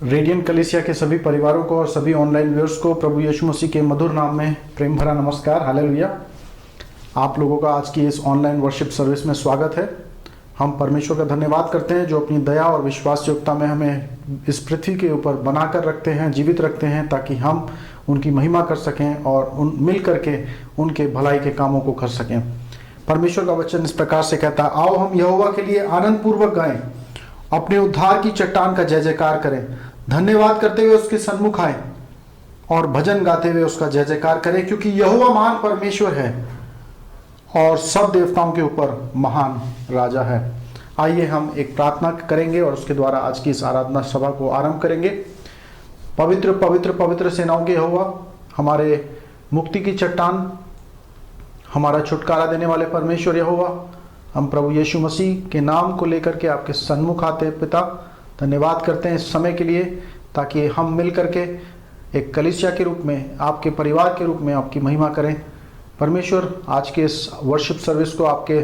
Radiant कलीसिया के सभी परिवारों को और सभी ऑनलाइन व्यूअर्स को प्रभु यीशु मसीह के मधुर नाम में प्रेम भरा नमस्कार। हालेलुया। आप लोगों का आज की इस ऑनलाइन वर्शिप सर्विस में स्वागत है। हम परमेश्वर का धन्यवाद करते हैं जो अपनी दया और विश्वास योग्यता में हमें इस पृथ्वी के ऊपर बनाकर रखते हैं, जीवित रखते हैं, ताकि हम उनकी महिमा कर सकें और मिल करके उनके भलाई के कामों को कर सकें। परमेश्वर का वचन इस प्रकार से कहता है, आओ हम यहोवा के लिए आनंद पूर्वक गाएं, अपने उद्धार की चट्टान का जय जयकार करें, धन्यवाद करते हुए उसके सन्मुख आए और भजन गाते हुए उसका जय जयकार करें, क्योंकि यहोवा महान परमेश्वर है और सब देवताओं के ऊपर महान राजा है। आइए हम एक प्रार्थना करेंगे और उसके द्वारा आज की इस आराधना सभा को आरंभ करेंगे। पवित्र पवित्र पवित्र सेनाओं के यहोवा, हमारे मुक्ति की चट्टान, हमारा छुटकारा देने वाले परमेश्वर यहोवा, हम प्रभु यीशु मसीह के नाम को लेकर के आपके सन्मुख आते हैं। पिता, धन्यवाद करते हैं इस समय के लिए, ताकि हम मिल करके एक कलीसिया के रूप में, आपके परिवार के रूप में आपकी महिमा करें। परमेश्वर, आज के इस वर्शिप सर्विस को आपके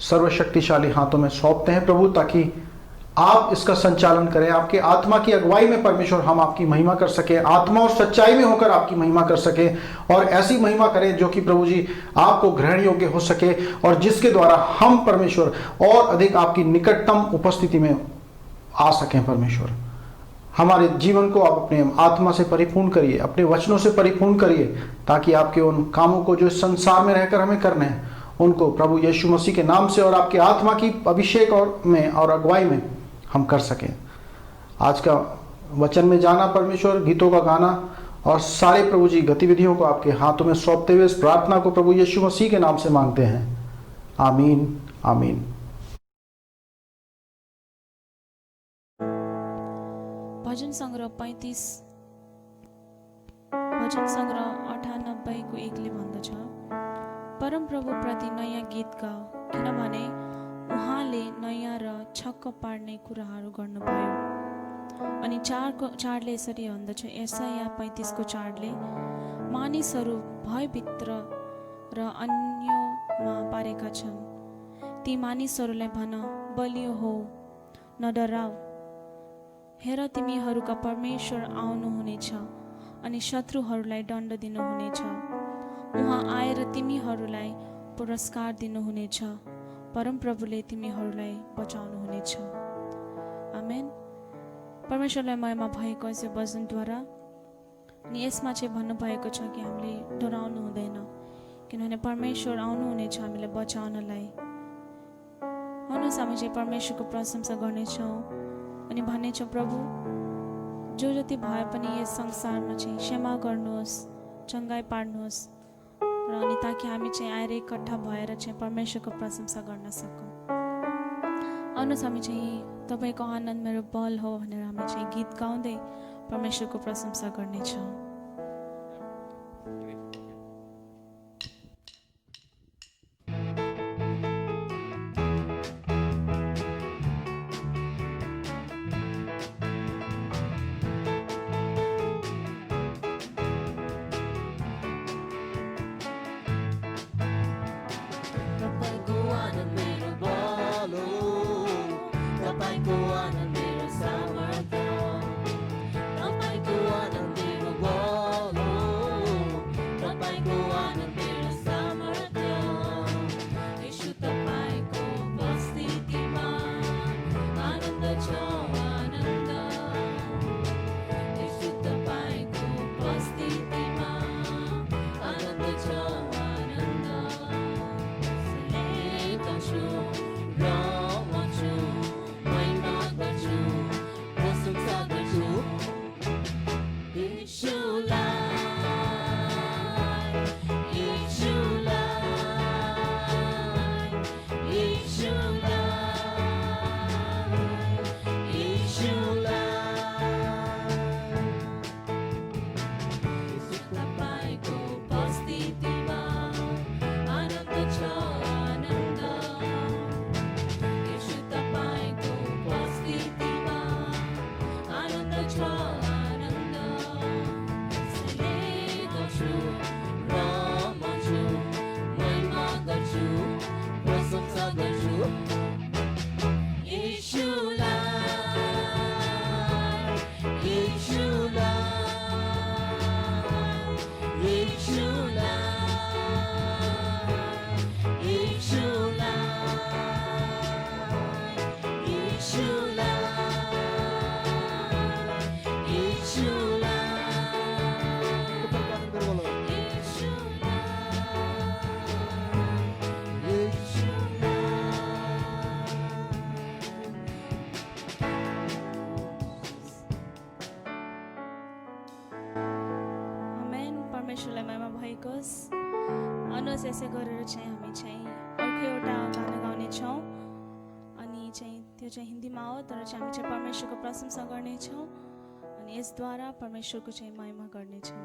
सर्वशक्तिशाली हाथों में सौंपते हैं प्रभु, ताकि आप इसका संचालन करें। आपके आत्मा की अगुवाई में परमेश्वर हम आपकी महिमा कर सके, आत्मा और सच्चाई में होकर आपकी महिमा कर सके, और ऐसी महिमा करें जो कि प्रभु जी आपको ग्रहण योग्य हो सके, और जिसके द्वारा हम परमेश्वर और अधिक आपकी निकटतम उपस्थिति में आ सकें। परमेश्वर, हमारे जीवन को आप अपने आत्मा से परिपूर्ण करिए, अपने वचनों से परिपूर्ण करिए, ताकि आपके उन कामों को जो संसार में रहकर हमें करने हैं, उनको प्रभु यीशु मसीह के नाम से और आपके आत्मा की अभिषेक और अगुवाई में हम कर सकें। आज का वचन में जाना परमेश्वर, गीतों का गाना और सारे प्रभु जी गतिविधियों को आपके हाथों में सौंपते हुए इस प्रार्थना को प्रभु यीशु मसीह के नाम से मांगते हैं। आमीन, आमीन। भजन संग्रह 35, भजन संग्रह 98 को 1 ले भन्दछ, परम प्रभु प्रति नयाँ गीत गाऊ, किनभने उहाँले नयाँ र छक्क पार्ने कुराहरू गर्नुभयो। अनि 4 यसरी भन्दछ, यशाया 35 को 4 मानिसहरू भयभित्र र अन्यमा पारेका छन्, ती मानिसहरूलाई भन, बलियो हो, न डराऊ। हेर, तिमीहरूका परमेश्वर आउनुहुनेछ अनि शत्रुहरूलाई दण्ड दिनुहुनेछ। उहाँ आएर तिमीहरूलाई पुरस्कार दिनुहुनेछ, परम प्रभुले तिमीहरूलाई बचाउनुहुनेछ। आमेन। परमेश्वरलाई महिमा भएको यस वचनद्वारा, अनि यसमा चाहिँ भन्नुभएको छ कि हामीले डराउनु हुँदैन, किनभने परमेश्वर आउनुहुनेछ हामीलाई बचाउनलाई। आउनुहोस्, हामी चाहिँ परमेश्वरको प्रशंसा गर्नेछौँ अनि भन्नेछौँ, प्रभु जो जति भए पनि यस संसारमा चाहिँ क्षमा गर्नुहोस्, चङ्गाई पार्नुहोस्, र अनि ताकि हामी चाहिँ आएर इकट्ठा भएर चाहिँ परमेश्वरको प्रशंसा गर्न सकौँ। आउनुहोस्, हामी चाहिँ तपाईँको आनन्द मेरो बल हो भनेर हामी चाहिँ गीत गाउँदै परमेश्वरको प्रशंसा गर्नेछौँ। Go on and होस्। आउनुहोस् यसै गरेर चाहिँ हामी चाहिँ अर्को एउटा गाना गाउनेछौँ अनि चाहिँ त्यो चाहिँ हिन्दीमा हो, तर चाहिँ हामी चाहिँ परमेश्वरको प्रशंसा गर्नेछौँ अनि यसद्वारा परमेश्वरको चाहिँ महिमा गर्नेछौँ।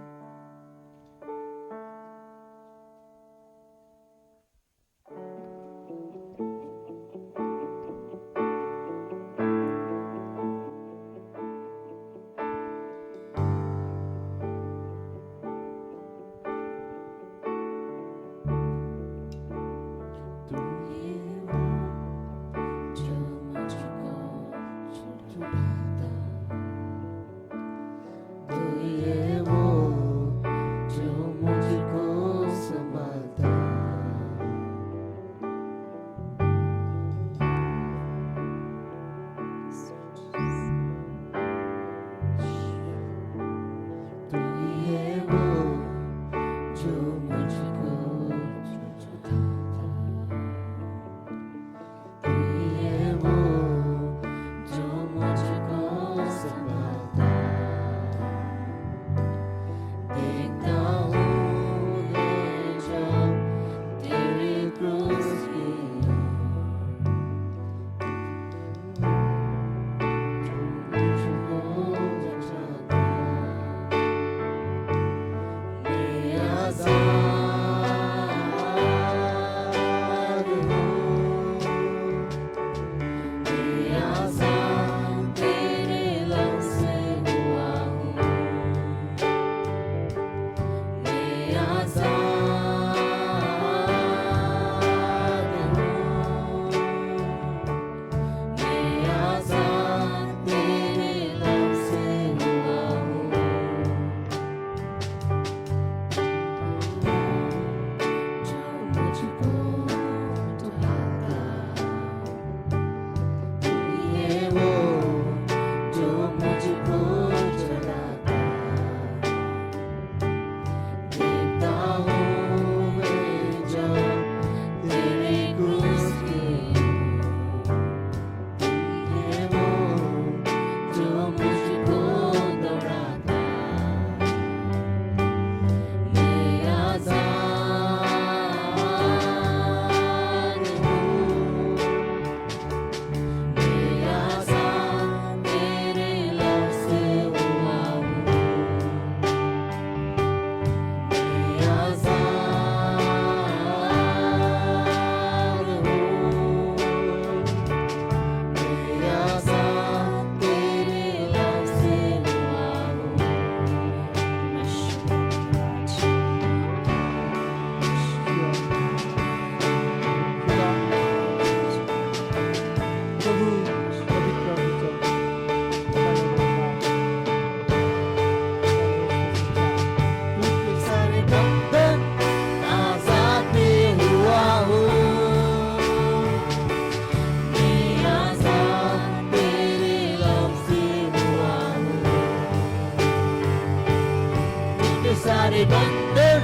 सारे बंधन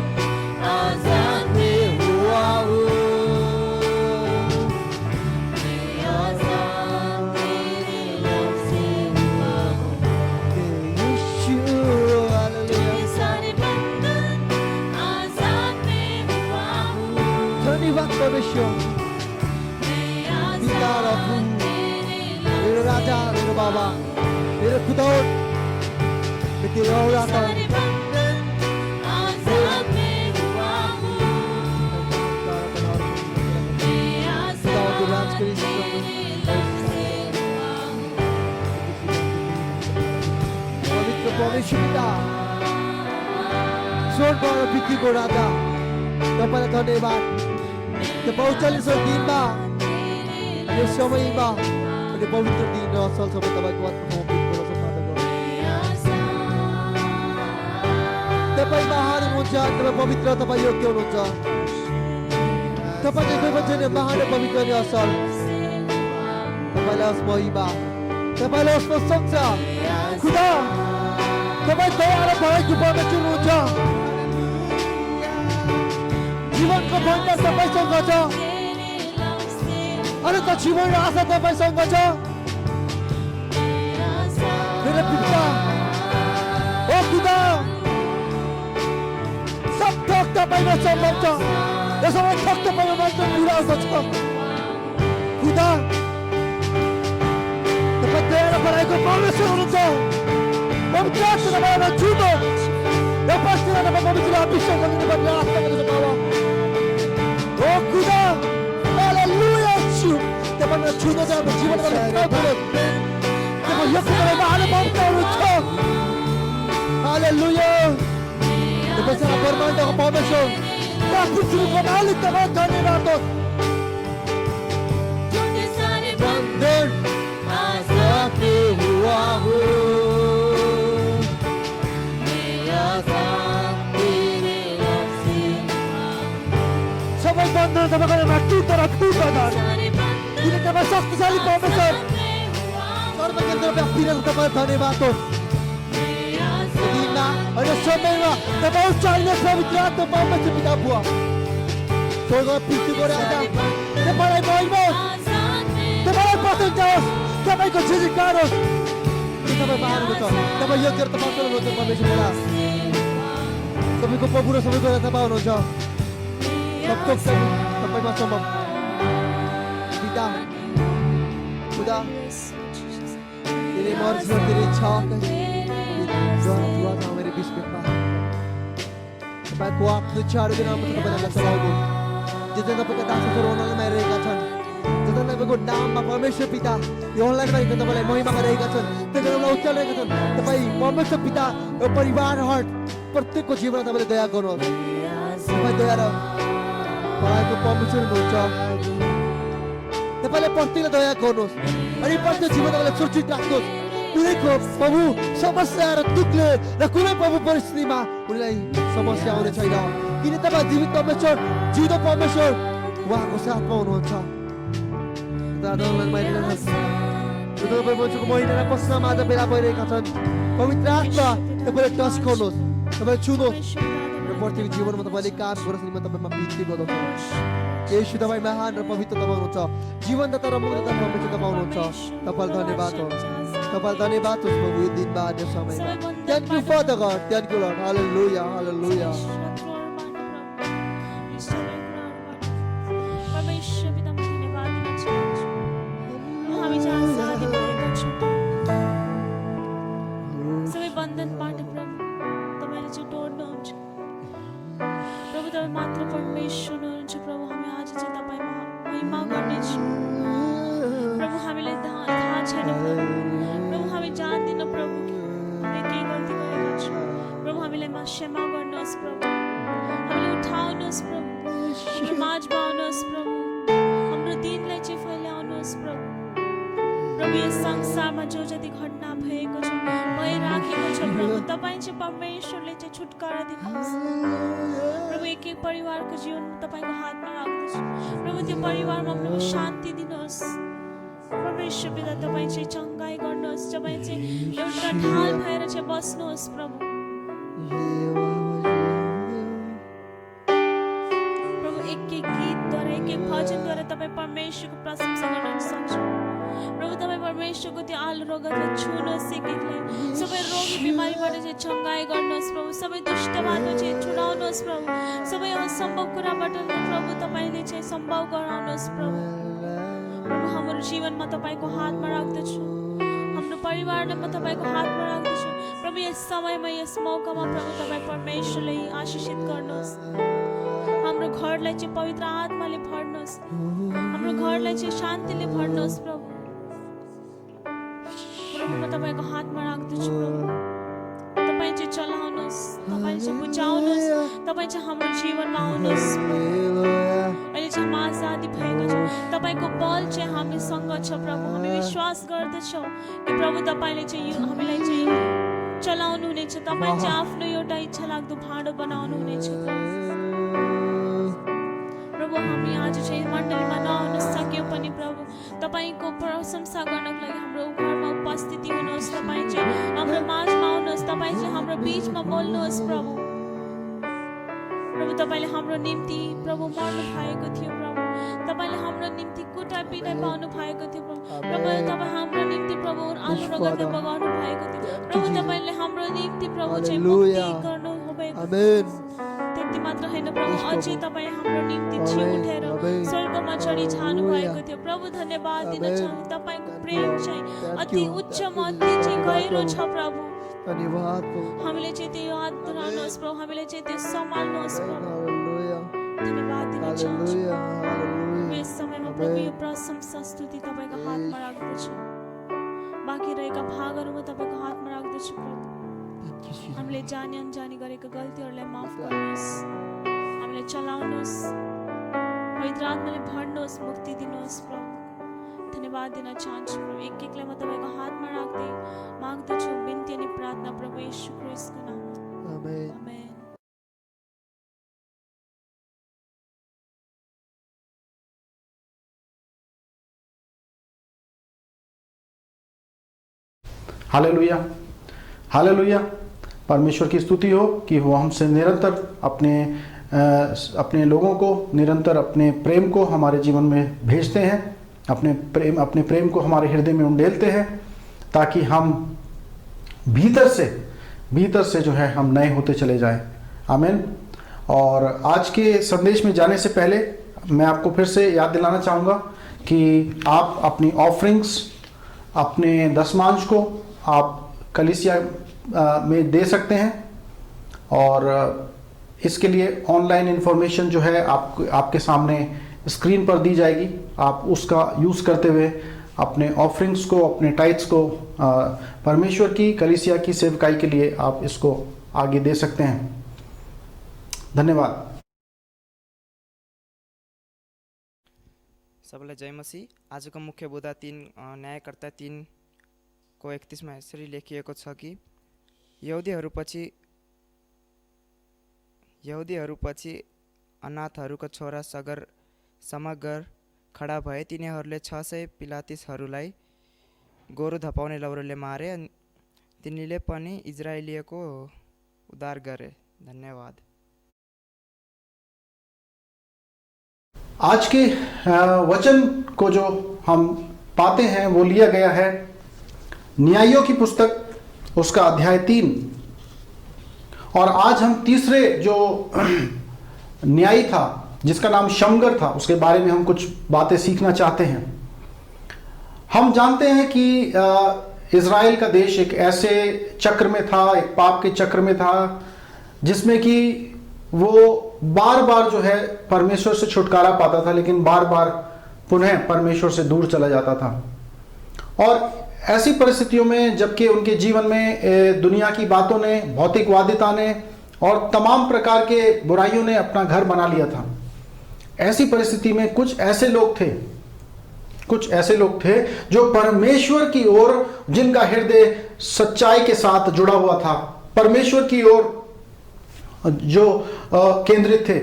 आजाद में हुआ हूँ, मैं आजाद तेरे लव से हुआ हूँ। ये सारे बंधन आजाद में हुआ हूँ, धन्यवाद परमेश्वर, मैं पिता और आजाद प्रभु, तेरे मेरे लव राजा, मेरे बाबा, मेरे खुदा, मैं तेरा हो रहा सारे था। बंधन आजाद में हुआ हूँ, मैं आजाद तेरे लव से हुआ हूँ। पवित्र परमेश्वर पिता, स्वर्ग और पृथ्वी को राजा, तपाईँलाई धन्यवाद। त्यो पौचालिस दिनमा यो समयमा अनि पवित्र दिन र असल समय तपाईँको हातमा समर्पित गर्न सक्नुहुन्छ। तपाईँ महान हुनुहुन्छ, तपाईँ पवित्र, तपाईँ योग्य हुनुहुन्छ। तपाईँ चाहिँ कोही पनि महान पवित्र अनि असल। तपाईँलाई होस् महिमा, तपाईँलाई होस् प्रशंसा। खुदा, तपाईँ दया र भयको परमेश्वर हुनुहुन्छ। जीवनको भण्डार तपाईँसँग छ, अनन्त जीवन र आशा तपाईँसँग छ। मेरो पिता, ओ खुदा, सब थोक तपाईँमा सम्भव छ यसमा ठक्क तपाईँमा मात्र पुऱ्याउँछ खुदा तपाईँ दया र बढाइको परमेश्वर हुनुहुन्छ पवित्र आत्मा तपाईँलाई छुँदो यो पस्तिर तपाईँ पवित्र अभिषेक गर्ने तपाईँले आत्माको स्वभाव ओ खुदा हालेलुया छु तपाईँले छुँदो छ हाम्रो जीवनमा तपाईँ यो कुरामा हाले पवित्र हुनुहुन्छ हालेलुया तपाईँ सारा ब्रह्माण्डको परमेश्वर या पृथ्वीको मालिक तपाईँ धन्यवाद हो बंधन आजाद हुआ हो मेरा साथ तेरे वासी सबै बन्धन तपाईँको नाममा टुट्दा र फुट्दा जान्छ किन तपाईँ शक्तिशाली परमेश्वर सर्वकेन्द्र व्याप्ति रहेको तपाईँ धन्यवाद हो दिनमा अनि समयमा तपाईँ उच्चारिने पवित्र आत्मा परमेश्वर पिता बुवा स्वर्ग पृथ्वीको राजा तपाईँलाई महिमा तपाईलाई प्रशंसा होस् तपाईँको जयजयकार होस् तपाईँ महान हुनुहुन्छ तपाईँ योग्य र तपाईँ हुनुहुन्छ परमेश्वर पिता तपाईँको प्रभु र सबैको राजा तपाईँ हुनुहुन्छ सबको तपाईँमा सम्भव पिता खुदा तेरे मर्जी और तेरी इच्छा द्वारा हुआ था मेरे बीच में तपाईँको आफ्नो इच्छाहरूको नाममा तपाईँलाई चलाउँदै जितना तपाईँका दासहरू अनलाइनमा रहेका छन् जता तपाईँको नाममा परमेश्वर पिता यो अनलाइनमा तपाईँलाई महिमा गरिरहेका छन् त्यसको नामलाई उच्चारिरहेका छन् तपाईँ परमेश्वर पिता यो परिवार हट प्रत्येकको जीवनमा तपाईँले दया गर्नुहोस् तपाईँ दया र बढाइको परमेश्वर हुनुहुन्छ तपाईँले प्रत्येकलाई दया गर्नुहोस् अनि प्रत्येक जीवन तपाईँले सुरक्षित राख्नुहोस् कुनैको प्रभु समस्या र दुःखले र कुनै प्रभु परिस्थितिमा उनीलाई समस्या आउने छैन किन तपाईँ जीवित परमेश्वर जिउँदो परमेश्वर उहाँको साथमा हुनुहुन्छ महिना पश्चिममा आज बेला भइरहेका छन् पवित्र आत्मा तपाईँले टच गर्नुहोस् तपाईँले छुनुहोस् र प्रत्येक जीवनमा तपाईँले काम गरोस् निम्ति तपाईँमा बिन्ती गर्दछ येशू तपाईँ महान र पवित्र तपाईँ हुनुहुन्छ जीवनदाता र मुक्तदाता परमेश्वर तपाईँ हुनुहुन्छ तपाईँलाई धन्यवाद हो तपाईँलाई धन्यवाद होस् प्रभु यो दिनमा आज समयमा thank you father God thank you Lord hallelujah hallelujah सबै बन्धनबाट प्रभु तपाईँले चाहिँ तोड्नुहुन्छ प्रभु तपाईँ मात्र परमेश्वर हुनुहुन्छ प्रभु हामी आज चाहिँ तपाईँमा महिमा गर्नेछौँ प्रभु हामीलाई थाहा छैन प्रभु हामी जान्दैनौँ प्रभु हामीले के गल्ती गरेका छौँ प्रभु हामीलाई क्षमा गर्नुहोस् प्रभु हामीले उठाउनुहोस् प्रभु हाम्रो माझमा आउनुहोस् प्रभु हाम्रो दिनलाई चाहिँ फैलाउनुहोस् प्रभु प्रभु यस संसारमा जो जति घटना भएको छ भइराखेको छ प्रभु तपाईँ चाहिँ परमेश्वरले चाहिँ छुटकारा दिनुहोस् प्रभु एक एक परिवारको जीवन तपाईँको हातमा राख्दछ प्रभु त्यो परिवारमा प्रभु शान्ति दिनुहोस् परमेश्वर पिता तपाईँ चाहिँ चङ्गाई गर्नुहोस् तपाईँ चाहिँ एउटा ढाल भएर चाहिँ बस्नुहोस् प्रभु प्रभु एक एक गीतद्वारा एक एक भजनद्वारा तपाईँ परमेश्वरको प्रशंसा गर्न सक्छ प्रभु तपाईँ परमेश्वरको त्यो आलो रगतलाई छुनुहोस् एक एकलाई सबै रोगी बिमारीबाट चाहिँ चङ्गाई गर्नुहोस् प्रभु सबै दुष्टबाट चाहिँ छुडाउनुहोस् प्रभु सबै असम्भव कुराबाट प्रभु तपाईँले चाहिँ सम्भव गराउनुहोस् प्रभु प्रभु हाम्रो जीवनमा तपाईँको हातमा राख्दछु हाम्रो परिवारलाई म तपाईँको हातमा राख्दछु प्रभु यस समयमा यस मौकामा प्रभु तपाईँ परमेश्वरले आशीषित गर्नुहोस् हाम्रो घरलाई चाहिँ पवित्र आत्माले भर्नुहोस् हाम्रो घरलाई चाहिँ शान्तिले भर्नुहोस् प्रभु प्रभु म तपाईँको हातमा राख्दछु प्रभु तपाईँ चाहिँ चलाउनुहोस् तपाईँ चाहिँ बुझाउनुहोस् तपाईँ चाहिँ हाम्रो जीवनमा आउनुहोस् अहिले चाहिँ हामी आजादी भएका छौँ तपाईँको बल चाहिँ हामीसँग छ प्रभु हामी विश्वास गर्दछौँ कि प्रभु तपाईँले चाहिँ हामीलाई चाहिँ चलाउनु हुनेछ तपाईँ चाहिँ आफ्नो एउटा इच्छा लाग्दो भाँडो बनाउनु हुनेछ प्रभु हामी आज चाहिँ मण्डलीमा नआउन सक्यौँ पनि प्रभु तपाईँको प्रशंसा गर्नको लागि हाम्रो घरमा उपस्थिति हुनुहोस् तपाईँ चाहिँ हाम्रो माझमा आउनुहोस् तपाईँ चाहिँ हाम्रो बिचमा बोल्नुहोस् प्रभु प्रभु तपाईँले हाम्रो निम्ति प्रभु मर्नु भएको थियो प्रभु तपाईँले हाम्रो निम्ति कुटा पिटाइ पाउनु भएको थियो प्रभु प्रभु तपाईँ हाम्रो निम्ति प्रभु आलु रगतले बगाउनु भएको थियो प्रभु तपाईँले हाम्रो निम्ति प्रभु चाहिँ मुक्ति गर्नु भएको त्यति मात्र होइन प्रभु, Yes, अझै प्रभु। तपाईँ हाम्रो निम्ति जी आमेन, उठेर आमेन। स्वर्गमा चढी जानु हालेलुया। भएको थियो प्रभु। धन्यवाद दिन आमेन। चाहन्छु, तपाईँको Thank you, प्रेम Lord. चाहिँ Thank अति you. उच्चमा Thank you, अति चाहिँ धन्यवाद गहिरो प्रभु। छ प्रभु। धन्यवाद प्रभु। हामीले चाहिँ त्यो याद दिलाउनुहोस् प्रभु, हामीले चाहिँ त्यो सम्हाल्नुहोस् आमेन, प्रभु। हालेलुया। धन्यवाद दिन चाहन्छु हालेलुया, हालेलुया। यस समयमा प्रभु यो प्रशंसा स्तुति तपाईँको हातमा राख्दछु। बाँकी रहेका भागहरूमा तपाईँको हातमा राख्दछु प्रभु। Thank you, Jesus. हामीले जानी अनजानी गरेका गल्तीहरूलाई माफ गर्नुहोस्, हामीले चलाउनुहोस्, पवित्र आत्माले भर्नुहोस्, मुक्ति दिनुहोस् प्रभु। धन्यवाद दिन चाहन्छु प्रभु। एक एकलाई म तपाईँको हातमा राख्दै माग्दछु बिन्ती अनि प्रार्थना प्रभु येशू ख्रिस्टको नाममा। आमेन। आमेन। Hallelujah, hallelujah. परमेश्वर की स्तुति हो कि वो हमसे निरंतर अपने लोगों को निरंतर अपने प्रेम को हमारे जीवन में भेजते हैं, अपने प्रेम को हमारे हृदय में उंडेलते हैं, ताकि हम भीतर से जो है हम नए होते चले जाएं। आमीन। और आज के संदेश में जाने से पहले मैं आपको फिर से याद दिलाना चाहूँगा कि आप अपनी ऑफरिंग्स, अपने दशमांश को आप कलीसिया में दे सकते हैं, और इसके लिए ऑनलाइन इन्फॉर्मेशन जो है आपके सामने स्क्रीन पर दी जाएगी। आप उसका यूज़ करते हुए अपने ऑफरिंग्स को, अपने टाइट्स को परमेश्वर की कलीसिया की सेवकाई के लिए आप इसको आगे दे सकते हैं। धन्यवाद। सबैलाई जय मसीह। आजको मुख्य बुदा 3 न्यायकर्ता 3 को 31 मा यसरी लेखिएको छ कि यहुदीहरूपछि अनाथहरूको छोरा सगर समगर खडा भए। तिनीहरूले 600 पिलातिसहरूलाई गोरु धपाउने लौरोले मारे। तिनीले पनि इजरायलीको उद्धार गरे। धन्यवाद। आज के वचन को जो हम पाते हैं वो लिया गया है न्यायों की पुस्तक, उसका अध्याय 3। और आज हम तीसरे जो न्यायी था जिसका नाम शमगर था, उसके बारे में हम कुछ बातें सीखना चाहते हैं। हम जानते हैं कि इज़राइल का देश एक ऐसे चक्र में था, एक पाप के चक्र में था, जिसमें कि वो बार बार जो है परमेश्वर से छुटकारा पाता था, लेकिन बार बार पुनः परमेश्वर से दूर चला जाता था। और ऐसी परिस्थितियों में जबकि उनके जीवन में दुनिया की बातों ने, भौतिकवादिता ने और तमाम प्रकार के बुराइयों ने अपना घर बना लिया था, ऐसी परिस्थिति में कुछ ऐसे लोग थे जो परमेश्वर की ओर, जिनका हृदय सच्चाई के साथ जुड़ा हुआ था, परमेश्वर की ओर जो केंद्रित थे,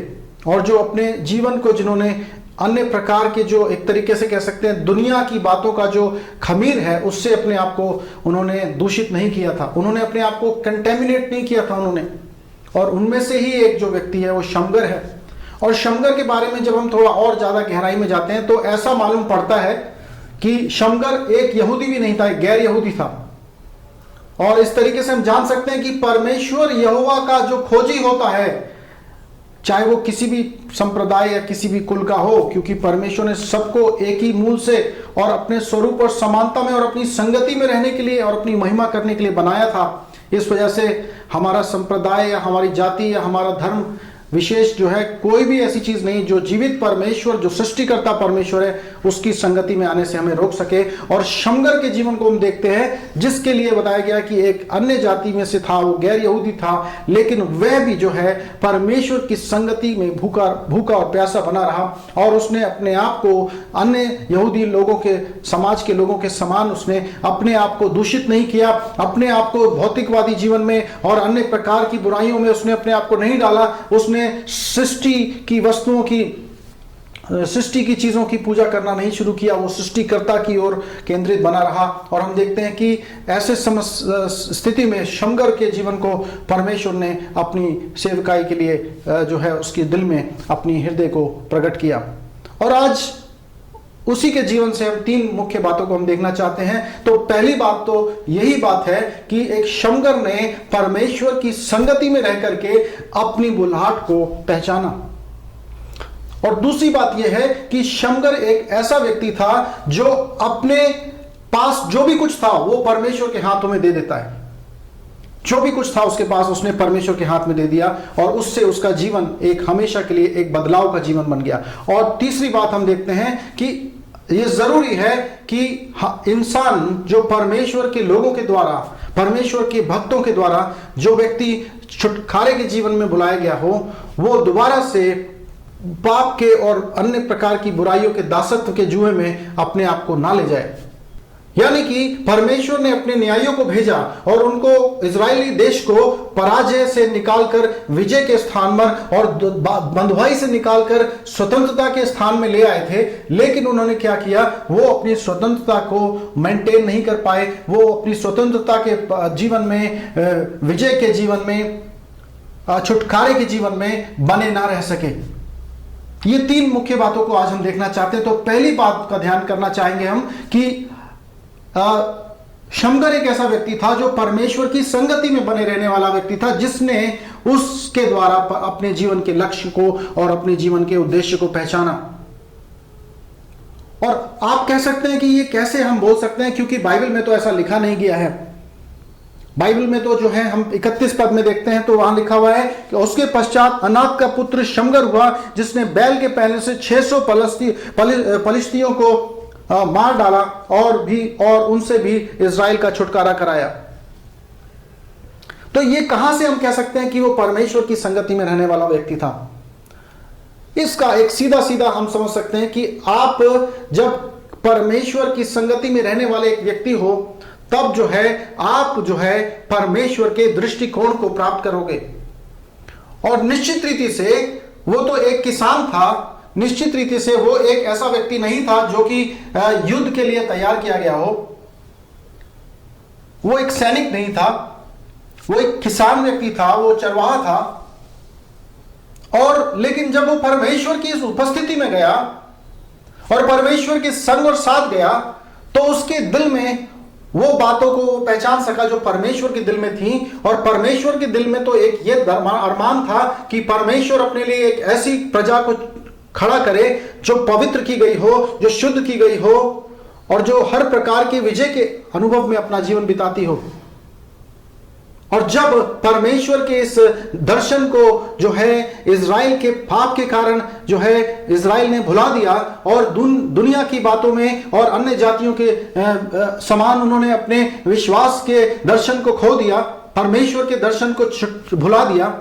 और जो अपने जीवन को, जिन्होंने अन्य प्रकार के, जो एक तरीके से कह सकते हैं दुनिया की बातों का जो खमीर है, उससे अपने आप को उन्होंने दूषित नहीं किया था, उन्होंने अपने आप को कंटेमिनेट नहीं किया था उन्होंने। और उनमें से ही एक जो व्यक्ति है वो शमगर है। और शमगर के बारे में जब हम थोड़ा और ज्यादा गहराई में जाते हैं तो ऐसा मालूम पड़ता है कि शमगर एक यहूदी भी नहीं था, एक गैर यहूदी था। और इस तरीके से हम जान सकते हैं कि परमेश्वर यहोवा का जो खोजी होता है, चाहे वो किसी भी संप्रदाय या किसी भी कुल का हो, क्योंकि परमेश्वर ने सबको एक ही मूल से और अपने स्वरूप और समानता में और अपनी संगति में रहने के लिए और अपनी महिमा करने के लिए बनाया था। इस वजह से हमारा संप्रदाय या हमारी जाति या हमारा धर्म विशेष जो है, कोई भी ऐसी चीज नहीं जो जीवित परमेश्वर, जो सृष्टिकर्ता परमेश्वर है, उसकी संगति में आने से हमें रोक सके। और शमगर के जीवन को हम देखते हैं, जिसके लिए बताया गया कि एक अन्य जाति में से था, वो गैर यहूदी था, लेकिन वह भी जो है परमेश्वर की संगति में भूखा और प्यासा बना रहा, और उसने अपने आप को अन्य यहूदी लोगों के, समाज के लोगों के समान उसने अपने आप को दूषित नहीं किया, अपने आप को भौतिकवादी जीवन में और अन्य प्रकार की बुराइयों में उसने अपने आप को नहीं डाला। उसने सृष्टि की वस्तुओं की, सृष्टि की चीजों की पूजा करना नहीं शुरू किया, वो सृष्टिकर्ता की ओर केंद्रित बना रहा। और हम देखते हैं कि ऐसे स्थिति में शमगर के जीवन को परमेश्वर ने अपनी सेवकाई के लिए जो है उसके दिल में अपनी हृदय को प्रकट किया। और आज उसी के जीवन से हम 3 मुख्य बातों को हम देखना चाहते हैं। तो पहली बात तो यही बात है कि एक शमगर ने परमेश्वर की संगति में रह करके अपनी बुलाहट को पहचाना। और दूसरी बात यह है कि शमगर एक ऐसा व्यक्ति था जो अपने पास जो भी कुछ था वो परमेश्वर के हाथों में दे देता है। जो भी कुछ था उसके पास उसने परमेश्वर के हाथ में दे दिया और उससे उसका जीवन एक हमेशा के लिए एक बदलाव का जीवन बन गया। और तीसरी बात हम देखते हैं कि यह जरूरी है कि इंसान जो परमेश्वर के लोगों के द्वारा, परमेश्वर के भक्तों के द्वारा जो व्यक्ति छुटकारे के जीवन में बुलाया गया हो, वो दोबारा से पाप के और अन्य प्रकार की बुराइयों के दासत्व के जुए में अपने आप को ना ले जाए। यानी कि परमेश्वर ने अपने न्यायियों को भेजा और उनको इजरायली देश को पराजय से निकालकर विजय के स्थान पर और बंधुआई से निकालकर स्वतंत्रता के स्थान में ले आए थे। लेकिन उन्होंने क्या किया, वो अपनी स्वतंत्रता को मेंटेन नहीं कर पाए। वो अपनी स्वतंत्रता के जीवन में, विजय के जीवन में, छुटकारे के जीवन में बने ना रह सके। ये 3 मुख्य बातों को आज हम देखना चाहते हैं। तो पहली बात का ध्यान करना चाहेंगे हम कि शमगर एक ऐसा व्यक्ति था जो परमेश्वर की संगति में बने रहने वाला व्यक्ति था, जिसने उसके द्वारा अपने जीवन के लक्ष्य को और अपने जीवन के उद्देश्य को पहचाना। और आप कह सकते हैं कि ये कैसे हम बोल सकते हैं, क्योंकि बाइबल में तो ऐसा लिखा नहीं गया है। बाइबल में तो जो है हम 31 पद में देखते हैं तो वहां लिखा हुआ है कि उसके पश्चात अनाक का पुत्र शमगर हुआ, जिसने बैल के पहले से 600 पलिश्तियों को मार डाला और उनसे भी इजराइल का छुटकारा कराया। तो ये कहां से हम कह सकते हैं कि वो परमेश्वर की संगति में रहने वाला व्यक्ति था? इसका एक सीधा सीधा हम समझ सकते हैं कि आप जब परमेश्वर की संगति में रहने वाले एक व्यक्ति हो, तब जो है आप जो है परमेश्वर के दृष्टिकोण को प्राप्त करोगे। और निश्चित रीति से वो तो एक किसान था, निश्चित रीति से वो एक ऐसा व्यक्ति नहीं था जो कि युद्ध के लिए तैयार किया गया हो। वो एक सैनिक नहीं था, वो एक किसान व्यक्ति था, वो चरवाहा था। और लेकिन जब वो परमेश्वर की इस उपस्थिति में गया और परमेश्वर के संग और साथ गया, तो उसके दिल में वो बातों को पहचान सका जो परमेश्वर के दिल में थी। और परमेश्वर के दिल में तो एक ये अरमान था कि परमेश्वर अपने लिए एक ऐसी प्रजा को खड़ा करे जो पवित्र की गई हो, जो शुद्ध की गई हो और जो हर प्रकार के विजय के अनुभव में अपना जीवन बिताती हो। और जब परमेश्वर के इस दर्शन को जो है इजराइल के पाप के कारण जो है इजराइल ने भुला दिया और दुनिया की बातों में और अन्य जातियों के समान उन्होंने अपने विश्वास के दर्शन को खो दिया, परमेश्वर के दर्शन को भुला दिया,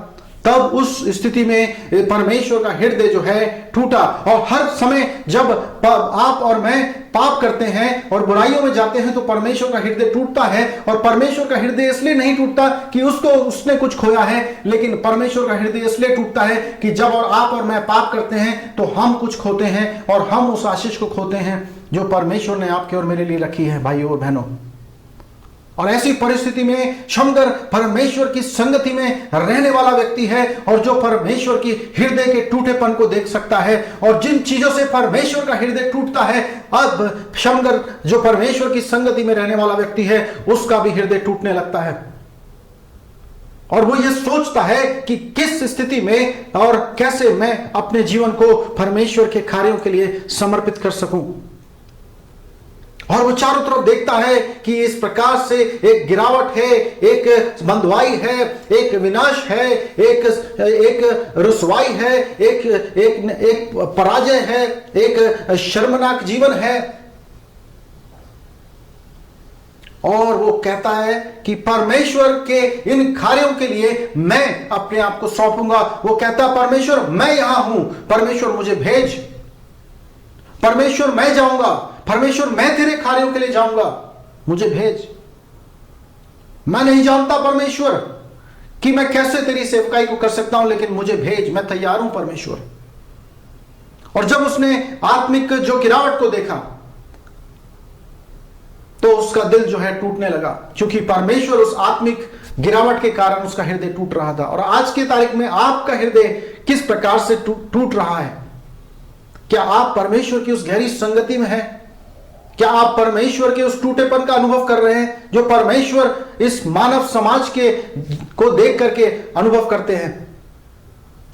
तब उस स्थिति में परमेश्वर का हृदय जो है टूटा। और हर समय जब आप और मैं पाप करते हैं और बुराइयों में जाते हैं तो परमेश्वर का हृदय टूटता है। और परमेश्वर का हृदय इसलिए नहीं टूटता कि उसने कुछ खोया है, लेकिन परमेश्वर का हृदय इसलिए टूटता है कि जब और आप और मैं पाप करते हैं तो हम कुछ खोते हैं और हम उस आशीष को खोते हैं जो परमेश्वर ने आपके और मेरे लिए रखी है, भाइयों और बहनों। और ऐसी परिस्थिति में शमगर परमेश्वर की संगति में रहने वाला व्यक्ति है और जो परमेश्वर की हृदय के टूटेपन को देख सकता है। और जिन चीजों से परमेश्वर का हृदय टूटता है, अब शमगर जो परमेश्वर की संगति में रहने वाला व्यक्ति है उसका भी हृदय टूटने लगता है। और वो ये सोचता है कि किस स्थिति में और कैसे मैं अपने जीवन को परमेश्वर के कार्यों के लिए समर्पित कर सकूं। और वो चारों तरफ देखता है कि इस प्रकार से एक गिरावट है, एक बंधुआई है, एक विनाश है, एक रुसवाई है, एक पराजय है, एक शर्मनाक जीवन है। और वो कहता है कि परमेश्वर के इन कार्यों के लिए मैं अपने आप को सौंपूंगा। वो कहता है परमेश्वर मैं यहां हूं, परमेश्वर मुझे भेज, परमेश्वर मैं जाऊंगा, परमेश्वर मैं तेरे कार्यों के लिए जाऊंगा, मुझे भेज। मैं नहीं जानता परमेश्वर कि मैं कैसे तेरी सेवकाई को कर सकता हूं, लेकिन मुझे भेज, मैं तैयार हूं परमेश्वर। और जब उसने आत्मिक जो गिरावट को देखा तो उसका दिल जो है टूटने लगा, क्योंकि परमेश्वर उस आत्मिक गिरावट के कारण उसका हृदय टूट रहा था। और आज की तारीख में आपका हृदय किस प्रकार से टूट रहा है? क्या आप परमेश्वर की उस गहरी संगति में हैं? क्या आप परमेश्वर के उस टूटेपन का अनुभव कर रहे हैं जो परमेश्वर इस मानव समाज को देख करके अनुभव करते हैं?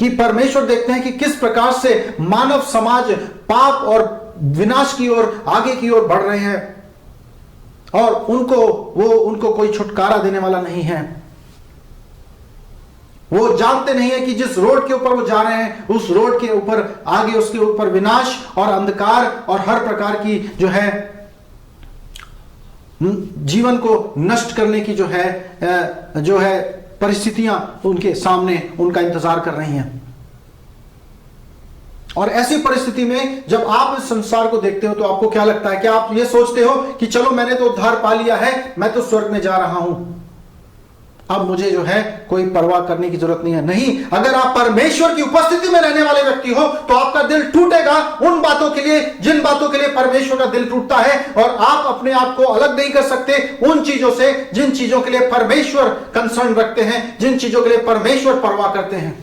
कि परमेश्वर देखते हैं कि किस प्रकार से मानव समाज पाप और विनाश की ओर, आगे की ओर बढ़ रहे हैं और उनको कोई छुटकारा देने वाला नहीं है। वो जानते नहीं है कि जिस रोड के ऊपर वो जा रहे हैं उस रोड के ऊपर आगे उसके ऊपर विनाश और अंधकार और हर प्रकार की जो है जीवन को नष्ट करने की जो है परिस्थितियां उनके सामने उनका इंतजार कर रही हैं। और ऐसी परिस्थिति में जब आप इस संसार को देखते हो तो आपको क्या लगता है? क्या आप ये सोचते हो कि चलो मैंने तो उद्धार पा लिया है, मैं तो स्वर्ग में जा रहा हूं, अब मुझे जो है कोई परवाह करने की जरूरत नहीं है? नहीं, अगर आप परमेश्वर की उपस्थिति में रहने वाले व्यक्ति हो तो आपका दिल टूटेगा उन बातों के लिए जिन बातों के लिए परमेश्वर का दिल टूटता है, और आप अपने आप को अलग नहीं कर सकते उन चीजों से जिन चीजों के लिए परमेश्वर कंसर्न रखते हैं, जिन चीजों के लिए परमेश्वर परवाह करते हैं।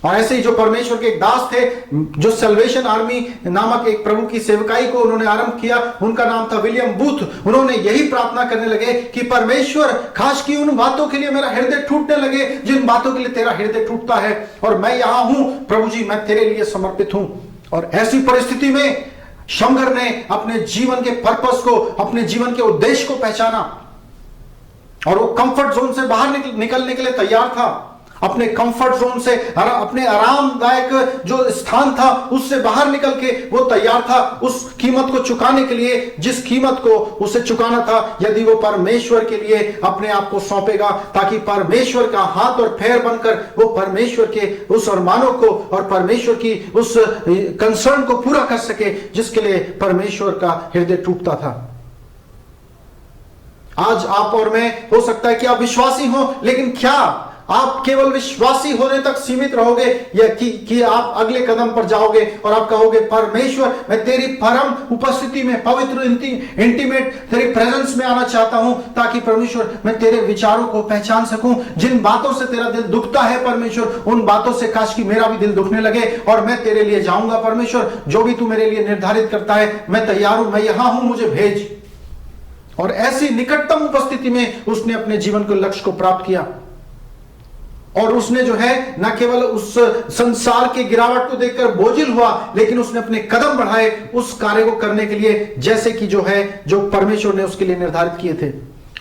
और ऐसे ही जो परमेश्वर के एक दास थे, जो सैल्वेशन आर्मी नामक एक प्रभु की सेवकाई को उन्होंने आरंभ किया, उनका नाम था विलियम बूथ। उन्होंने यही प्रार्थना करने लगे कि परमेश्वर खास की उन बातों के लिए मेरा हृदय टूटने लगे जिन बातों के लिए तेरा हृदय टूटता है, और मैं यहां हूं प्रभु जी, मैं तेरे लिए समर्पित हूं। और ऐसी परिस्थिति में शमगर ने अपने जीवन के पर्पस को, अपने जीवन के उद्देश्य को पहचाना और वो कंफर्ट जोन से बाहर निकलने के लिए तैयार था। अपने कंफर्ट जोन से, अपने आरामदायक जो स्थान था उससे बाहर निकल के वो तैयार था उस कीमत को चुकाने के लिए जिस कीमत को उसे चुकाना था, यदि वो परमेश्वर के लिए अपने आप को सौंपेगा, ताकि परमेश्वर का हाथ और पैर बनकर वो परमेश्वर के उस अरमानों को और परमेश्वर की उस कंसर्न को पूरा कर सके जिसके लिए परमेश्वर का हृदय टूटता था। आज आप और मैं, हो सकता है कि आप विश्वासी हो, लेकिन क्या आप केवल विश्वासी होने तक सीमित रहोगे, या कि आप अगले कदम पर जाओगे और आप कहोगे परमेश्वर, मैं तेरी परम उपस्थिति में, पवित्र इंटीमेट तेरी प्रेजेंस में आना चाहता हूं, ताकि परमेश्वर मैं तेरे विचारों को पहचान सकूं। जिन बातों से तेरा दिल दुखता है परमेश्वर, उन बातों से काश कि मेरा भी दिल दुखने लगे और मैं तेरे लिए जाऊंगा। परमेश्वर, जो भी तू मेरे लिए निर्धारित करता है मैं तैयार हूं, मैं यहां हूं, मुझे भेज। और ऐसी निकटतम उपस्थिति में उसने अपने जीवन के लक्ष्य को प्राप्त किया, और उसने जो है न केवल उस संसार के गिरावट को देखकर बोझिल हुआ, लेकिन उसने अपने कदम बढ़ाए उस कार्य को करने के लिए जैसे कि जो परमेश्वर ने उसके लिए निर्धारित किए थे।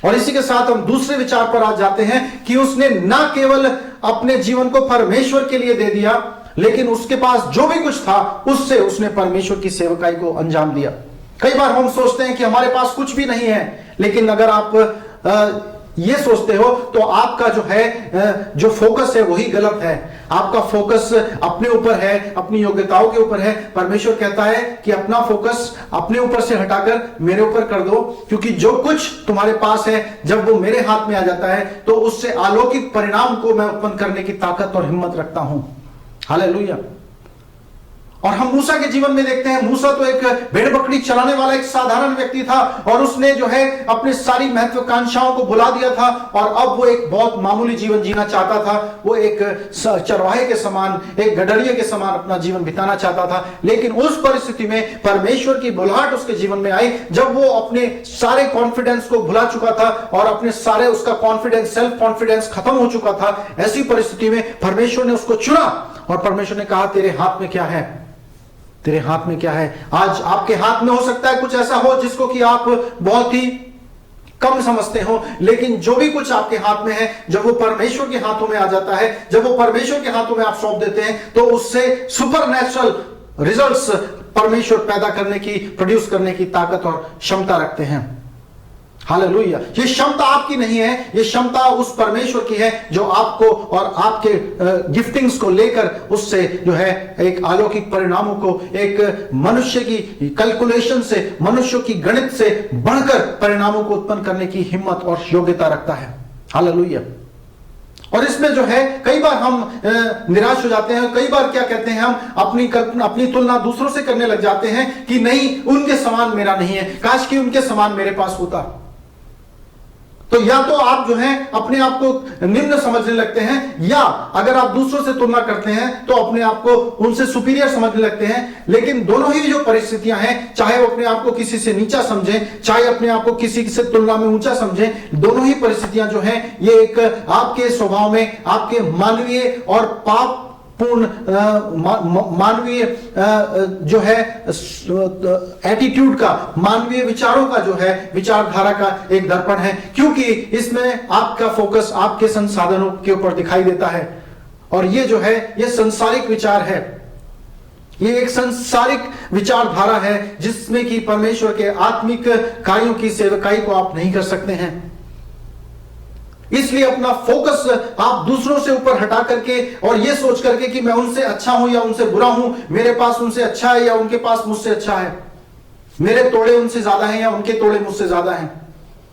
और इसी के साथ हम दूसरे विचार पर आ जाते हैं कि उसने न केवल अपने जीवन को परमेश्वर के लिए दे दिया, लेकिन उसके पास जो भी कुछ था उससे उसने परमेश्वर की सेवकाई को अंजाम दिया। कई बार हम सोचते हैं कि हमारे पास कुछ भी नहीं है, लेकिन अगर आप ये सोचते हो तो आपका जो फोकस है वही गलत है। आपका फोकस अपने ऊपर है, अपनी योग्यताओं के ऊपर है। परमेश्वर कहता है कि अपना फोकस अपने ऊपर से हटाकर मेरे ऊपर कर दो, क्योंकि जो कुछ तुम्हारे पास है जब वो मेरे हाथ में आ जाता है तो उससे अलौकिक परिणाम को मैं उत्पन्न करने की ताकत और हिम्मत रखता हूं। हालेलुया। और हम मूसा के जीवन में देखते हैं, मूसा तो एक भेड़ बकरी चलाने वाला एक साधारण व्यक्ति था, और उसने जो है अपनी सारी महत्वाकांक्षाओं को भुला दिया था, और अब वो एक बहुत मामूली जीवन जीना चाहता था। वो एक चरवाहे के समान, एक गडरिये के समान अपना जीवन बिताना चाहता था। लेकिन उस परिस्थिति में परमेश्वर की बुलाहट उसके जीवन में आई, जब वो अपने सारे कॉन्फिडेंस को भुला चुका था और अपने सारे उसका कॉन्फिडेंस, सेल्फ कॉन्फिडेंस खत्म हो चुका था। ऐसी परिस्थिति में परमेश्वर ने उसको चुना और परमेश्वर ने कहा, तेरे हाथ में क्या है? तेरे हाथ में क्या है? आज आपके हाथ में हो सकता है कुछ ऐसा हो जिसको कि आप बहुत ही कम समझते हो, लेकिन जो भी कुछ आपके हाथ में है, जब वो परमेश्वर के हाथों में आ जाता है, जब वो परमेश्वर के हाथों में आप सौंप देते हैं, तो उससे सुपरनैचुरल रिजल्ट्स परमेश्वर पैदा करने की, प्रोड्यूस करने की ताकत और क्षमता रखते हैं। हालेलुया। ये क्षमता आपकी नहीं है, ये क्षमता उस परमेश्वर की है जो आपको और आपके गिफ्टिंग्स को लेकर उससे जो है एक अलौकिक परिणामों को, एक मनुष्य की कैलकुलेशन से, मनुष्य की गणित से बढ़कर परिणामों को उत्पन्न करने की हिम्मत और योग्यता रखता है। हालेलुया। और इसमें जो है कई बार हम निराश हो जाते हैं। कई बार क्या कहते हैं, हम अपनी कल्पना, अपनी तुलना दूसरों से करने लग जाते हैं कि नहीं, उनके समान मेरा नहीं है, काश कि उनके समान मेरे पास होता। तो या तो आप जो है अपने आप को निम्न समझने लगते हैं, या अगर आप दूसरों से तुलना करते हैं तो अपने आप को उनसे सुपीरियर समझने लगते हैं। लेकिन दोनों ही जो परिस्थितियां हैं, चाहे वो अपने आप को किसी से नीचा समझें, चाहे अपने आप को किसी से तुलना में ऊंचा समझें, दोनों ही परिस्थितियां जो हैं ये एक आपके स्वभाव में, आपके मानवीय और पाप पूर्ण मानवीय जो है एटीट्यूड का, मानवीय विचारों का जो है विचारधारा का एक दर्पण है, क्योंकि इसमें आपका फोकस आपके संसाधनों के ऊपर दिखाई देता है। और ये जो है ये संसारिक विचार है, ये एक संसारिक विचारधारा है जिसमें कि परमेश्वर के आत्मिक कार्यों की सेवकाई को आप नहीं कर सकते हैं। इसलिए अपना फोकस आप दूसरों से ऊपर हटा करके और यह सोच करके कि मैं उनसे अच्छा हूं या उनसे बुरा हूं, मेरे पास उनसे अच्छा है या उनके पास मुझसे अच्छा है, मेरे तोड़े उनसे ज्यादा हैं या उनके तोड़े मुझसे ज्यादा हैं,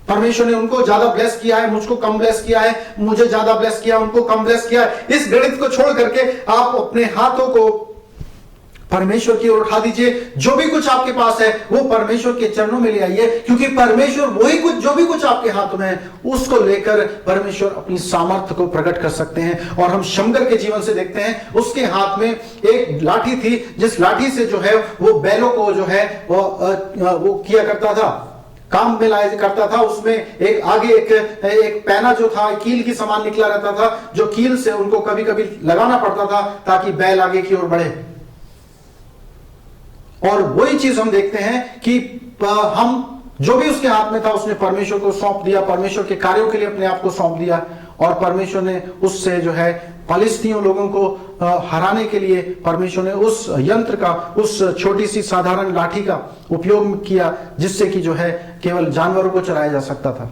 परमेश्वर ने उनको ज्यादा ब्लेस किया है, मुझको कम ब्लेस किया है, मुझे ज्यादा ब्लेस किया, उनको कम ब्लेस किया है, इस गणित को छोड़ करके आप अपने हाथों को परमेश्वर की ओर उठा दीजिए। जो भी कुछ आपके पास है वो परमेश्वर के चरणों में ले आइए, क्योंकि परमेश्वर वही कुछ, जो भी कुछ आपके हाथों में है उसको लेकर परमेश्वर अपनी सामर्थ्य को प्रकट कर सकते हैं। और हम शमगर के जीवन से देखते हैं, उसके हाथ में एक लाठी थी, जिस लाठी से जो है वो बैलों को जो है वो किया करता था, काम में लाया करता था। उसमें एक आगे एक पैना जो था कील की समान निकला रहता था, जो कील से उनको कभी कभी लगाना पड़ता था ताकि बैल आगे की ओर बढ़े। और वही चीज हम देखते हैं कि हम जो भी उसके हाथ में था उसने परमेश्वर को सौंप दिया, परमेश्वर के कार्यों के लिए अपने आप को सौंप दिया, और परमेश्वर ने उससे जो है फलिस्तीनियों लोगों को हराने के लिए परमेश्वर ने उस यंत्र का, उस छोटी सी साधारण लाठी का उपयोग किया, जिससे कि जो है केवल जानवरों को चलाया जा सकता था।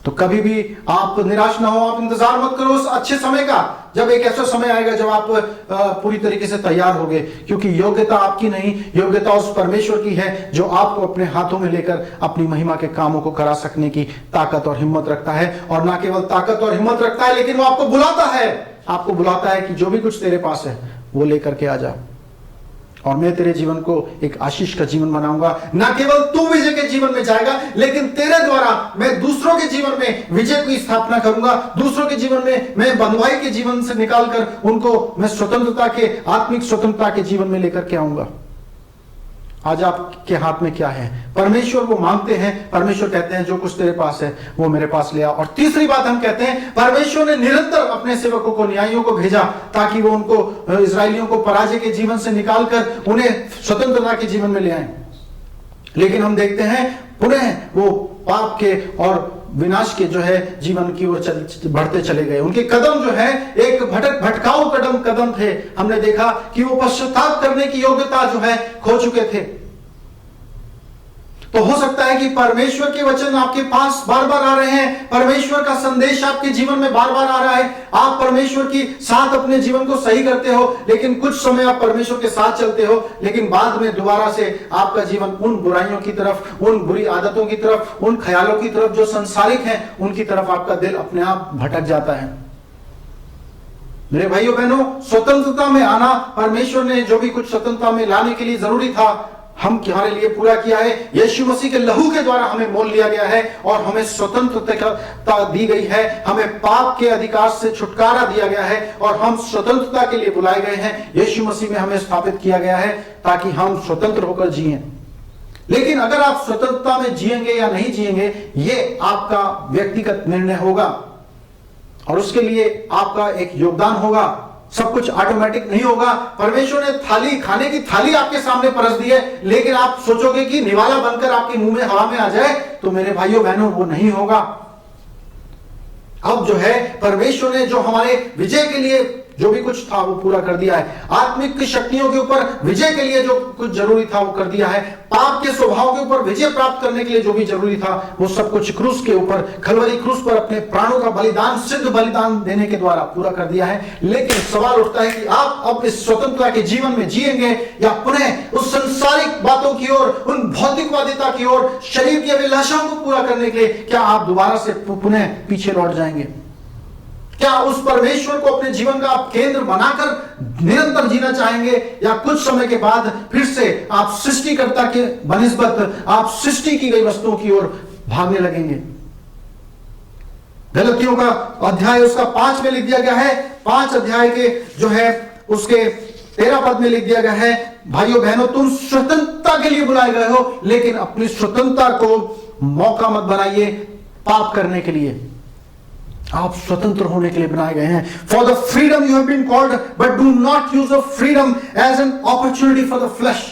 तो कभी भी आप निराश ना हो, आप इंतजार मत करो उस अच्छे समय का, जब एक ऐसा समय आएगा जब आप पूरी तरीके से तैयार होंगे, क्योंकि योग्यता आपकी नहीं, योग्यता उस परमेश्वर की है जो आपको अपने हाथों में लेकर अपनी महिमा के कामों को करा सकने की ताकत और हिम्मत रखता है। और ना केवल ताकत और हिम्मत रखता है, लेकिन वो आपको बुलाता है कि जो भी कुछ तेरे पास है वो लेकर के आ जा, और मैं तेरे जीवन को एक आशीष का जीवन बनाऊंगा। ना केवल तू विजय के जीवन में जाएगा, लेकिन तेरे द्वारा मैं दूसरों के जीवन में विजय की स्थापना करूंगा। दूसरों के जीवन में मैं बंधुआई के जीवन से निकालकर उनको मैं स्वतंत्रता के, आत्मिक स्वतंत्रता के जीवन में लेकर के आऊंगा। आज आपके हाथ में क्या है? परमेश्वर को मांगते हैं, परमेश्वर कहते हैं जो कुछ तेरे पास है वो मेरे पास ले आ। और तीसरी बात हम कहते हैं, परमेश्वर ने निरंतर अपने सेवकों को, न्यायियों को भेजा ताकि वो उनको, इजरायलियों को पराजय के जीवन से निकालकर उन्हें स्वतंत्रता के जीवन में ले आए। लेकिन हम देखते हैं पुनः वो पाप के और विनाश के जो है जीवन की ओर बढ़ते चले गए। उनके कदम जो है एक भटकाऊ कदम थे। हमने देखा कि वो पश्चाताप करने की योग्यता जो है खो चुके थे। तो हो सकता है कि परमेश्वर के वचन आपके पास बार बार आ रहे हैं, परमेश्वर का संदेश आपके जीवन में बार बार आ रहा है, आप परमेश्वर की साथ अपने जीवन को सही करते हो, लेकिन कुछ समय आप परमेश्वर के साथ चलते हो, लेकिन बाद में दोबारा से आपका जीवन उन बुराइयों की तरफ, उन बुरी आदतों की तरफ, उन ख्यालों की तरफ जो संसारिक हैं, उनकी तरफ आपका दिल अपने आप भटक जाता है। मेरे भाइयों बहनों, स्वतंत्रता में आना, परमेश्वर ने जो भी कुछ स्वतंत्रता में लाने के लिए जरूरी था हम हमारे लिए पूरा किया है। यीशु मसीह के लहू के द्वारा हमें मोल लिया गया है और हमें स्वतंत्रता दी गई है, हमें पाप के अधिकार से छुटकारा दिया गया है और हम स्वतंत्रता के लिए बुलाए गए हैं। यीशु मसीह में हमें स्थापित किया गया है ताकि हम स्वतंत्र होकर जिएं। लेकिन अगर आप स्वतंत्रता में जिएंगे या नहीं जिएंगे, ये आपका व्यक्तिगत निर्णय होगा और उसके लिए आपका एक योगदान होगा। सब कुछ ऑटोमेटिक नहीं होगा। परमेश्वर ने थाली, खाने की थाली आपके सामने परस दी है, लेकिन आप सोचोगे कि निवाला बनकर आपके मुंह में, हवा में आ जाए, तो मेरे भाइयों बहनों वो नहीं होगा। अब जो है परमेश्वर ने जो हमारे विजय के लिए जो भी कुछ था वो पूरा कर दिया है। आत्मिक शक्तियों के ऊपर विजय के लिए जो कुछ जरूरी था वो कर दिया है। पाप के स्वभाव के ऊपर विजय प्राप्त करने के लिए जो भी जरूरी था वो सब कुछ क्रूस के ऊपर, खलवरी क्रूस पर अपने प्राणों का बलिदान, सिद्ध बलिदान देने के द्वारा पूरा कर दिया है। लेकिन सवाल उठता है कि आप अब इस स्वतंत्रता के जीवन में जिएंगे या पुनः उस संसारिक बातों की ओर, उन भौतिकवादिता की ओर, शरीर की अभिलाषाओं को पूरा करने के लिए क्या आप दोबारा से पुनः पीछे लौट जाएंगे? क्या उस परमेश्वर को अपने जीवन का आप केंद्र बनाकर निरंतर जीना चाहेंगे, या कुछ समय के बाद फिर से आप सृष्टिकर्ता के बनिस्बत आप सृष्टि की गई वस्तुओं की ओर भागने लगेंगे? गलतियों का अध्याय उसका 5 में लिख दिया गया है। 5 अध्याय के जो है उसके 13 पद में लिख दिया गया है, भाइयों बहनों तुम स्वतंत्रता के लिए बुलाए गए हो, लेकिन अपनी स्वतंत्रता को मौका मत बनाइए पाप करने के लिए। आप स्वतंत्र होने के लिए बनाए गए हैं। For the freedom you have been called, but do not use the freedom as an opportunity for the flesh.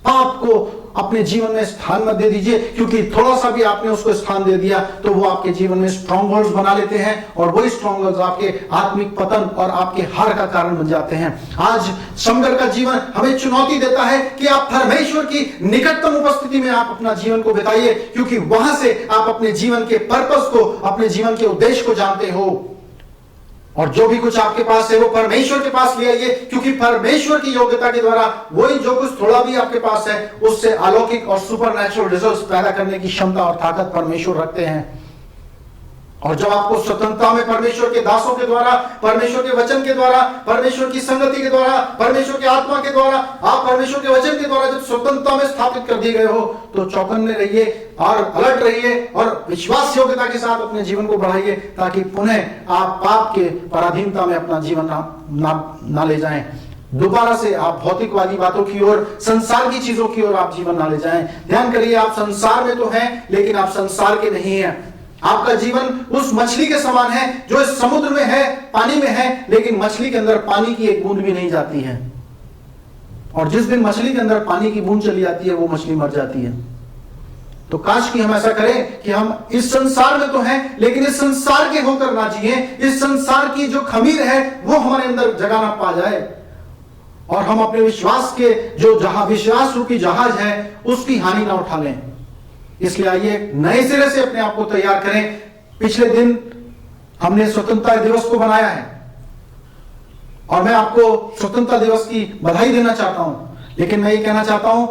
पाप को अपने जीवन में स्थान मत दे दीजिए, क्योंकि थोड़ा सा भी आपने उसको स्थान दे दिया तो वो आपके जीवन में स्ट्रॉन्ग होल्ड्स बना लेते हैं, और वही स्ट्रॉन्ग होल्ड्स आपके आत्मिक पतन और आपके हार का कारण बन जाते हैं। आज समगर का जीवन हमें चुनौती देता है कि आप परमेश्वर की निकटतम उपस्थिति में आप अपना जीवन को बिताइए, क्योंकि वहां से आप अपने जीवन के पर्पस को, अपने जीवन के उद्देश्य को जानते हो। और जो भी कुछ आपके पास है वो परमेश्वर के पास ले आइए, क्योंकि परमेश्वर की योग्यता के द्वारा वही जो कुछ थोड़ा भी आपके पास है उससे अलौकिक और सुपरनैचुरल रिजल्ट्स पैदा करने की क्षमता और ताकत परमेश्वर रखते हैं। और जब आपको स्वतंत्रता में परमेश्वर के दासों के द्वारा, परमेश्वर के वचन के द्वारा, परमेश्वर की संगति के द्वारा, परमेश्वर के आत्मा के द्वारा, आप परमेश्वर के वचन के द्वारा जब स्वतंत्रता में स्थापित कर दिए गए हो, तो चौकन्ने रहिए और अलर्ट रहिए और विश्वास योग्यता के साथ अपने जीवन को बढ़ाइए, ताकि पुनः आप पाप के पराधीनता में अपना जीवन ना ले जाएं। दोबारा से आप भौतिकवादी बातों की ओर, संसार की चीजों की ओर आप जीवन ना ले जाएं। ध्यान करिए, आप संसार में तो हैं, लेकिन आप संसार के नहीं हैं। आपका जीवन उस मछली के समान है जो इस समुद्र में है, पानी में है, लेकिन मछली के अंदर पानी की एक बूंद भी नहीं जाती है। और जिस दिन मछली के अंदर पानी की बूंद चली जाती है वो मछली मर जाती है। तो काश कि हम ऐसा करें कि हम इस संसार में तो हैं, लेकिन इस संसार के होकर ना जिए। इस संसार की जो खमीर है वो हमारे अंदर जगह ना पा जाए, और हम अपने विश्वास के जो विश्वास रूपी जहाज है उसकी हानि ना उठा लें। इसलिए आइए नए सिरे से अपने आप को तैयार करें। पिछले दिन हमने स्वतंत्रता दिवस को बनाया है, और मैं आपको स्वतंत्रता दिवस की बधाई देना चाहता हूं, लेकिन मैं ये कहना चाहता हूं,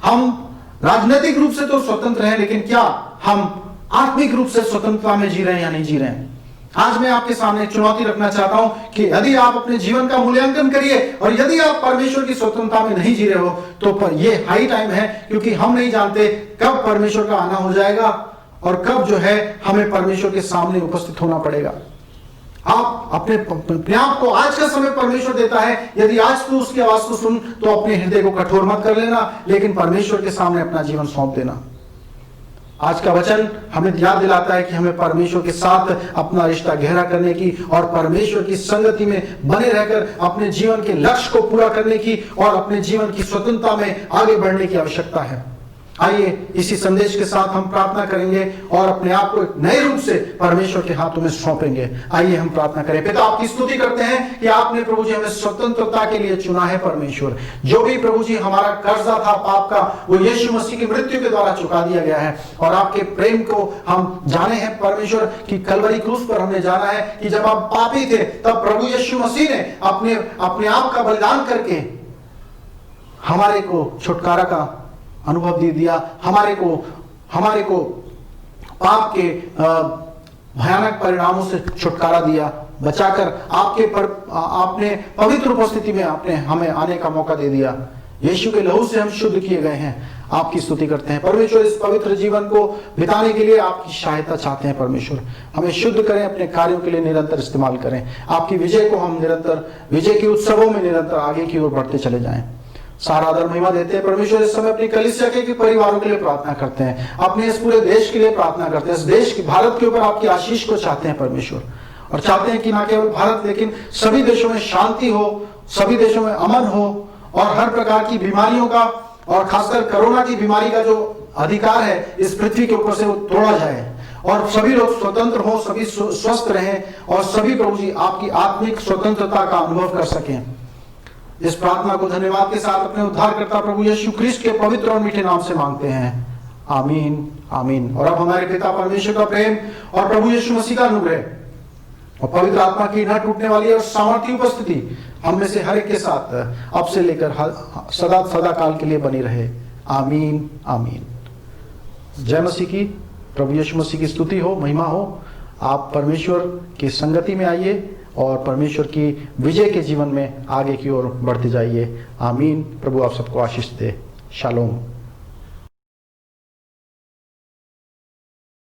हम राजनीतिक रूप से तो स्वतंत्र हैं, लेकिन क्या हम आत्मिक रूप से स्वतंत्रता में जी रहे हैं या नहीं जी रहे हैं? आज मैं आपके सामने एक चुनौती रखना चाहता हूं कि यदि आप अपने जीवन का मूल्यांकन करिए, और यदि आप परमेश्वर की स्वतंत्रता में नहीं जी रहे हो तो पर ये हाई टाइम है, क्योंकि हम नहीं जानते कब परमेश्वर का आना हो जाएगा और कब जो है हमें परमेश्वर के सामने उपस्थित होना पड़ेगा। आप अपने आप को, आज का समय परमेश्वर देता है, यदि आज तू उसकी आवाज को सुन तो अपने हृदय को कठोर मत कर लेना, लेकिन परमेश्वर के सामने अपना जीवन सौंप देना। आज का वचन हमें याद दिलाता है कि हमें परमेश्वर के साथ अपना रिश्ता गहरा करने की और परमेश्वर की संगति में बने रहकर अपने जीवन के लक्ष्य को पूरा करने की और अपने जीवन की स्वतंत्रता में आगे बढ़ने की आवश्यकता है। आइए इसी संदेश के साथ हम प्रार्थना करेंगे और अपने आप को एक नए रूप से परमेश्वर के हाथों में सौंपेंगे। आइए हम प्रार्थना करें। पिता, आपकी स्तुति करते हैं कि आपने प्रभु जी हमें स्वतंत्रता के लिए चुना है। परमेश्वर, जो भी प्रभु जी हमारा कर्जा था पाप का, वो यीशु मसीह की मृत्यु के द्वारा चुका दिया गया है, और आपके प्रेम को हम जाने हैं परमेश्वर की कलवरी क्रूस पर हमने जाना है कि जब आप पापी थे तब प्रभु यीशु मसीह ने अपने आप का बलिदान करके हमारे को छुटकारा का अनुभव दे दिया, हमारे को पाप के भयानक परिणामों से छुटकारा दिया, बचाकर आपने पवित्र उपस्थिति में आपने हमें आने का मौका दे दिया। यीशु के लहू से हम शुद्ध किए गए हैं। आपकी स्तुति करते हैं परमेश्वर। इस पवित्र जीवन को बिताने के लिए आपकी सहायता चाहते हैं परमेश्वर। हमें शुद्ध करें, अपने कार्यों के लिए निरंतर इस्तेमाल करें। आपकी विजय को हम निरंतर, विजय के उत्सवों में निरंतर आगे की ओर बढ़ते चले जाएं। सारा आदर महिमा देते हैं परमेश्वर। इस समय अपनी कलीसिया के परिवारों के लिए प्रार्थना करते हैं, अपने इस पूरे देश के लिए प्रार्थना करते हैं। इस देश की, भारत के ऊपर आपकी आशीष को चाहते हैं परमेश्वर, और चाहते हैं कि ना केवल भारत लेकिन सभी देशों में शांति हो, सभी देशों में अमन हो, और हर प्रकार की बीमारियों का और खासकर कोरोना की बीमारी का जो अधिकार है इस पृथ्वी के ऊपर से वो तोड़ा जाए, और सभी लोग स्वतंत्र हो, सभी स्वस्थ रहें, और सभी प्रभु जी आपकी आत्मिक स्वतंत्रता का अनुभव कर सकें। इस प्रार्थना को धन्यवाद के साथ अपने उद्धारकर्ता प्रभु यीशु ख्रीस्त के पवित्र और मीठे नाम से मांगते हैं, आमीन आमीन। और अब हमारे पिता परमेश्वर का प्रेम और प्रभु यीशु मसीह का अनुग्रह और पवित्र आत्मा की न टूटने वाली और सामर्थ्य उपस्थिति हम में से हर एक के साथ अब से लेकर सदा काल के लिए बनी रहे, आमीन आमीन। जय मसीह की। प्रभु यीशु मसीह की स्तुति हो, महिमा हो। आप परमेश्वर की संगति में आइए और परमेश्वर की विजय के जीवन में आगे की ओर बढ़ते जाइए, आमीन। प्रभु आप सबको आशीष दे। शालोम।